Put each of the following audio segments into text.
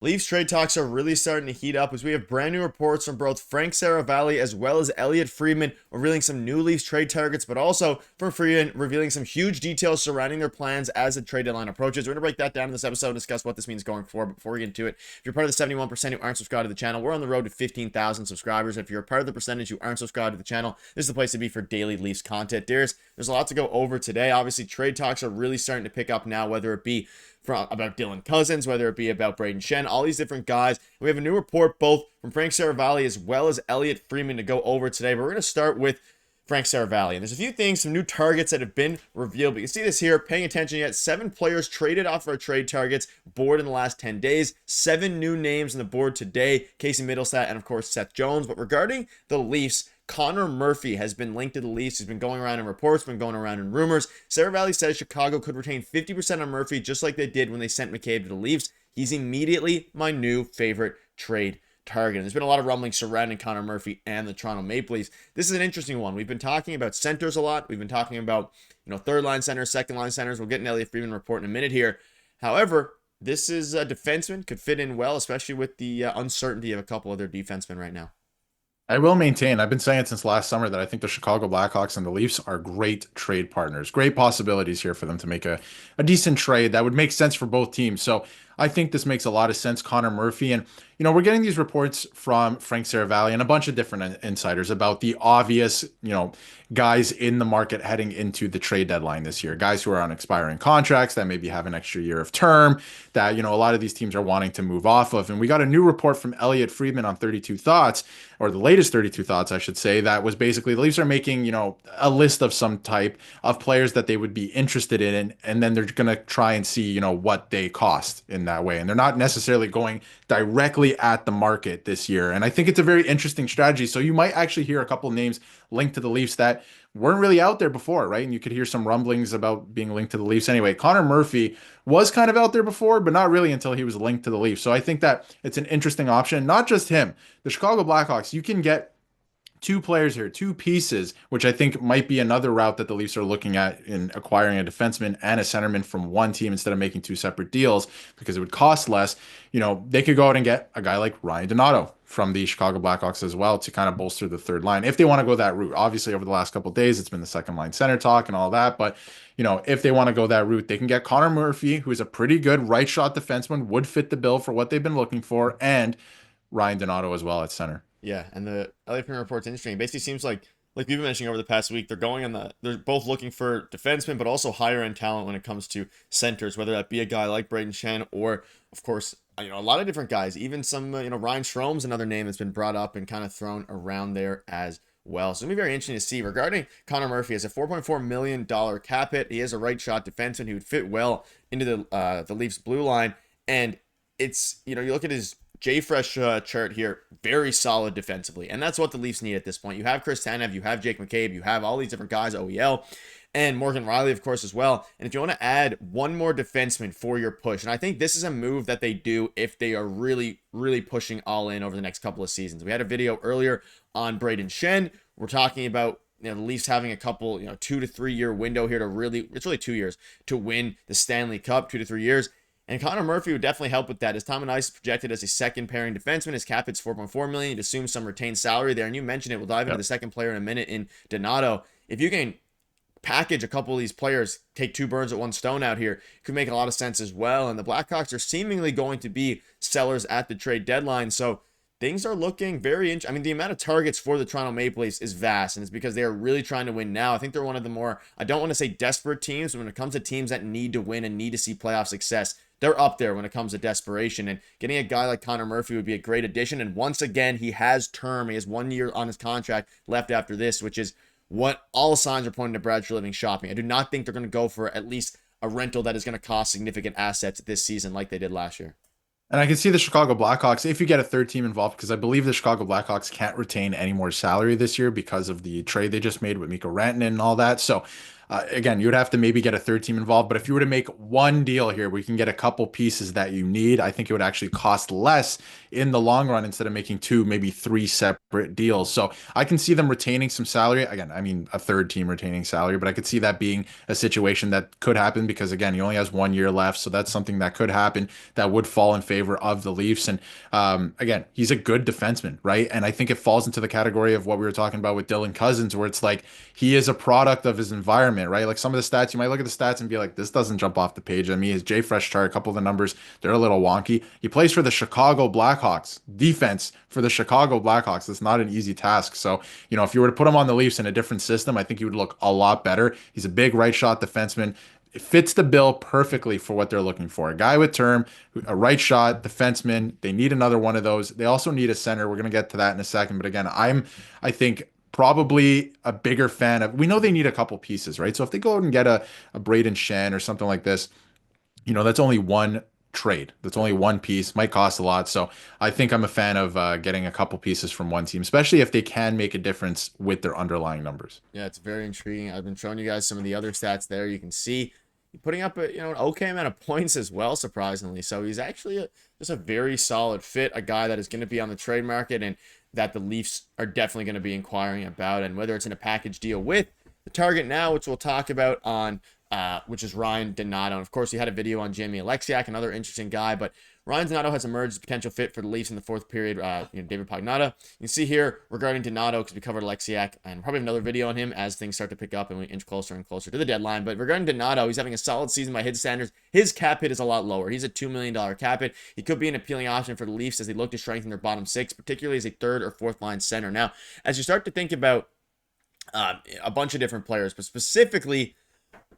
Leafs trade talks are really starting to heat up as we have brand new reports from both Frank Saravalli as well as Elliot Friedman revealing some new Leafs trade targets, but also from Friedman revealing some huge details surrounding their plans as the trade deadline approaches. We're going to break that down in this episode and discuss what this means going forward. But before we get into it, if you're part of the 71% who aren't subscribed to the channel, we're on the road to 15,000 subscribers. If you're a part of the percentage who aren't subscribed to the channel, this is the place to be for daily Leafs content. There's a lot to go over today. Obviously, trade talks are really starting to pick up now, whether it be about Dylan Cousins, whether it be about Braden Shen, all these different guys. We have a new report both from Frank Saravalli as well as Elliot Friedman to go over today. But we're going to start with Frank Saravalli. And there's a few things, some new targets that have been revealed. But you can see this here, paying attention yet. 7 players traded off of our trade targets board in the last 10 days. 7 new names on the board today. Casey Middlestat and, of course, Seth Jones. But regarding the Leafs, Connor Murphy has been linked to the Leafs. He's been going around in reports, been going around in rumors. Saravalli says Chicago could retain 50% on Murphy just like they did when they sent McCabe to the Leafs. He's immediately my new favorite trade target. And there's been a lot of rumbling surrounding Connor Murphy and the Toronto Maple Leafs. This is an interesting one. We've been talking about centers a lot. We've been talking about, third line centers, second line centers. We'll get an Elliot Friedman report in a minute here. However, this is a defenseman, could fit in well, especially with the uncertainty of a couple of their defensemen right now. I will maintain, I've been saying it since last summer that I think the Chicago Blackhawks and the Leafs are great trade partners. Great possibilities here for them to make a decent trade that would make sense for both teams. So I think this makes a lot of sense, Connor Murphy. And, we're getting these reports from Frank Saravalli and a bunch of different insiders about the obvious, guys in the market heading into the trade deadline this year. Guys who are on expiring contracts that maybe have an extra year of term that, a lot of these teams are wanting to move off of. And we got a new report from Elliot Friedman on 32 Thoughts, or the latest 32 Thoughts, I should say, that was basically the Leafs are making, a list of some type of players that they would be interested in, and then they're going to try and see, what they cost in that way. And they're not necessarily going directly at the market this year. And I think it's a very interesting strategy. So you might actually hear a couple of names linked to the Leafs that weren't really out there before, right? And you could hear some rumblings about being linked to the Leafs. Anyway, Connor Murphy was kind of out there before, but not really until he was linked to the Leafs. So I think that it's an interesting option. Not just him. The Chicago Blackhawks, you can get 2 players here, 2 pieces, which I think might be another route that the Leafs are looking at in acquiring a defenseman and a centerman from one team instead of making 2 separate deals because it would cost less. They could go out and get a guy like Ryan Donato from the Chicago Blackhawks as well to kind of bolster the third line if they want to go that route. Obviously, over the last couple of days, it's been the second line center talk and all that. But, if they want to go that route, they can get Connor Murphy, who is a pretty good right shot defenseman, would fit the bill for what they've been looking for, and Ryan Donato as well at center. Yeah, and the Elliot Friedman report's interesting. It basically seems like we've been mentioning over the past week, they're both looking for defensemen, but also higher end talent when it comes to centers, whether that be a guy like Braden Shen or, of course, a lot of different guys, even some, Ryan Schroem's another name that's been brought up and kind of thrown around there as well. So it'll be very interesting to see. Regarding Connor Murphy, has a $4.4 million cap hit. He is a right shot defenseman. He would fit well into the Leafs blue line. And it's, you look at his JFresh chart here, very solid defensively. And that's what the Leafs need at this point. You have Chris Tanev, you have Jake McCabe, you have all these different guys, OEL, and Morgan Riley, of course, as well. And if you want to add one more defenseman for your push, and I think this is a move that they do if they are really, really pushing all in over the next couple of seasons. We had a video earlier on Braden Shen. We're talking about the Leafs having a couple, 2 to 3 year window here it's really 2 years to win the Stanley Cup, 2 to 3 years. And Connor Murphy would definitely help with that. His time on ice is projected as a second pairing defenseman. His cap hits $4.4 million. You'd assume some retained salary there. And you mentioned it. We'll dive into the second player in a minute in Donato. If you can package a couple of these players, take 2 birds with 1 stone out here, could make a lot of sense as well. And the Blackhawks are seemingly going to be sellers at the trade deadline. So things are looking very interesting. I mean, the amount of targets for the Toronto Maple Leafs is vast, and it's because they are really trying to win now. I think they're one of the more, I don't want to say desperate teams, but when it comes to teams that need to win and need to see playoff success, they're up there when it comes to desperation. And getting a guy like Connor Murphy would be a great addition. And once again, he has term. He has 1 year on his contract left after this, which is what all signs are pointing to Brad Treliving shopping. I do not think they're going to go for at least a rental that is going to cost significant assets this season like they did last year. And I can see the Chicago Blackhawks, if you get a third team involved, because I believe the Chicago Blackhawks can't retain any more salary this year because of the trade they just made with Mikko Rantanen and all that. So Again, you would have to maybe get a third team involved, but if you were to make one deal here, we can get a couple pieces that you need. I think it would actually cost less in the long run instead of making two, maybe three separate deals. So I can see them retaining some salary. Again, I mean, a third team retaining salary, but I could see that being a situation that could happen because, again, he only has 1 year left. So that's something that could happen that would fall in favor of the Leafs. And again, he's a good defenseman, right? And I think it falls into the category of what we were talking about with Dylan Cousins, where it's like he is a product of his environment, right? Like some of the stats, you might look at the stats and be like, this doesn't jump off the page. I mean, his JFresh chart, a couple of the numbers, they're a little wonky. He plays for the Chicago Blackhawks, defense for the Chicago Blackhawks. It's not an easy task. So, if you were to put him on the Leafs in a different system, I think he would look a lot better. He's a big right shot defenseman. It fits the bill perfectly for what they're looking for. A guy with term, a right shot defenseman. They need another one of those. They also need a center. We're going to get to that in a second. But again, I think, probably a bigger fan of. We know they need a couple pieces, right? So if they go out and get a Braden Shen or something like this, that's only one trade. That's only one piece. Might cost a lot. So I think I'm a fan of getting a couple pieces from one team, especially if they can make a difference with their underlying numbers. Yeah, it's very intriguing. I've been showing you guys some of the other stats there. You can see putting up an okay amount of points as well, surprisingly. So he's actually just a very solid fit, a guy that is going to be on the trade market and that the Leafs are definitely going to be inquiring about. And whether it's in a package deal with the target now, which we'll talk about on, which is Ryan Donato. And of course, he had a video on Jamie Alexiak, another interesting guy, but Ryan Donato has emerged as a potential fit for the Leafs in the fourth period. David Pagnotta. You can see here regarding Donato, because we covered Alexiak, and probably another video on him as things start to pick up and we inch closer and closer to the deadline. But regarding Donato, he's having a solid season by his standards. His cap hit is a lot lower. He's a $2 million cap hit. He could be an appealing option for the Leafs as they look to strengthen their bottom six, particularly as a third or fourth line center. Now, as you start to think about a bunch of different players, but specifically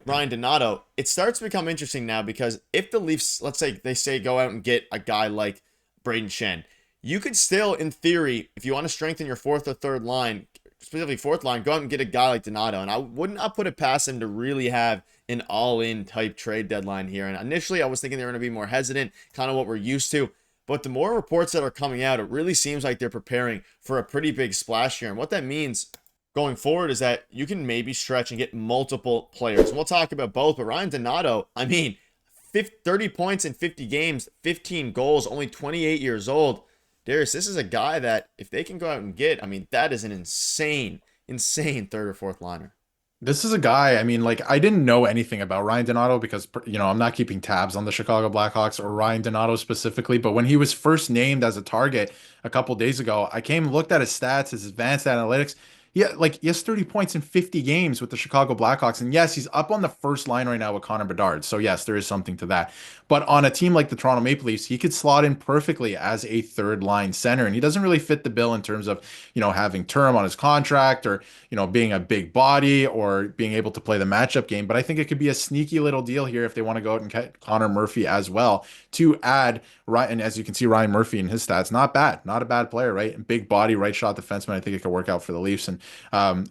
Ryan Donato, it starts to become interesting now because if the Leafs, let's say they say go out and get a guy like Braden Shen, you could still, in theory, if you want to strengthen your fourth or third line, specifically fourth line, go out and get a guy like Donato. And I would not put it past him to really have an all-in type trade deadline here. And initially, I was thinking they were going to be more hesitant, kind of what we're used to. But the more reports that are coming out, it really seems like they're preparing for a pretty big splash here. And what that means going forward is that you can maybe stretch and get multiple players. And we'll talk about both, but Ryan Donato, 30 points in 50 games, 15 goals, only 28 years old. Darius, this is a guy that if they can go out and get, that is an insane third or fourth liner. This is a guy, I didn't know anything about Ryan Donato because, I'm not keeping tabs on the Chicago Blackhawks or Ryan Donato specifically. But when he was first named as a target a couple days ago, I came and looked at his stats, his advanced analytics. Yeah, he has 30 points in 50 games with the Chicago Blackhawks. And yes, he's up on the first line right now with Connor Bedard. So yes, there is something to that. But on a team like the Toronto Maple Leafs, he could slot in perfectly as a third line center. And he doesn't really fit the bill in terms of, having term on his contract or, being a big body or being able to play the matchup game. But I think it could be a sneaky little deal here if they want to go out and get Connor Murphy as well to add Ryan. And as you can see, Ryan Murphy in his stats, not bad, not a bad player, right? And big body, right shot defenseman. I think it could work out for the Leafs. And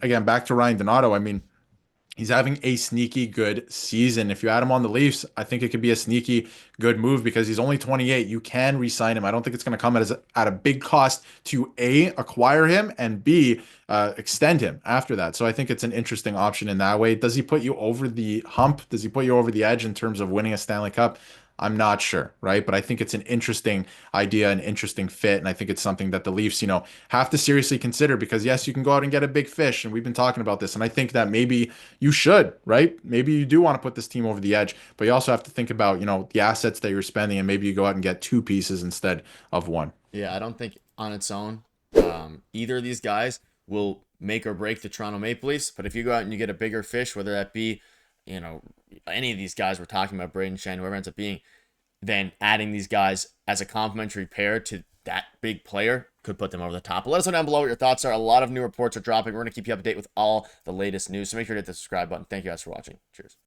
again, back to Ryan Donato. He's having a sneaky good season. If you add him on the Leafs, I think it could be a sneaky good move because he's only 28. You can re-sign him. I don't think it's going to come at a big cost to A, acquire him, and B, extend him after that. So I think it's an interesting option in that way. Does he put you over the hump? Does he put you over the edge in terms of winning a Stanley Cup? I'm not sure, right? But I think it's an interesting idea, an interesting fit. And I think it's something that the Leafs, have to seriously consider because, yes, you can go out and get a big fish. And we've been talking about this. And I think that maybe you should, right? Maybe you do want to put this team over the edge, but you also have to think about, the assets that you're spending and maybe you go out and get two pieces instead of one. Yeah, I don't think on its own, either of these guys will make or break the Toronto Maple Leafs. But if you go out and you get a bigger fish, whether that be any of these guys we're talking about, Braden Shen, whoever ends up being, then adding these guys as a complementary pair to that big player could put them over the top. But let us know down below what your thoughts are. A lot of new reports are dropping. We're going to keep you up to date with all the latest news. So make sure to hit the subscribe button. Thank you guys for watching. Cheers.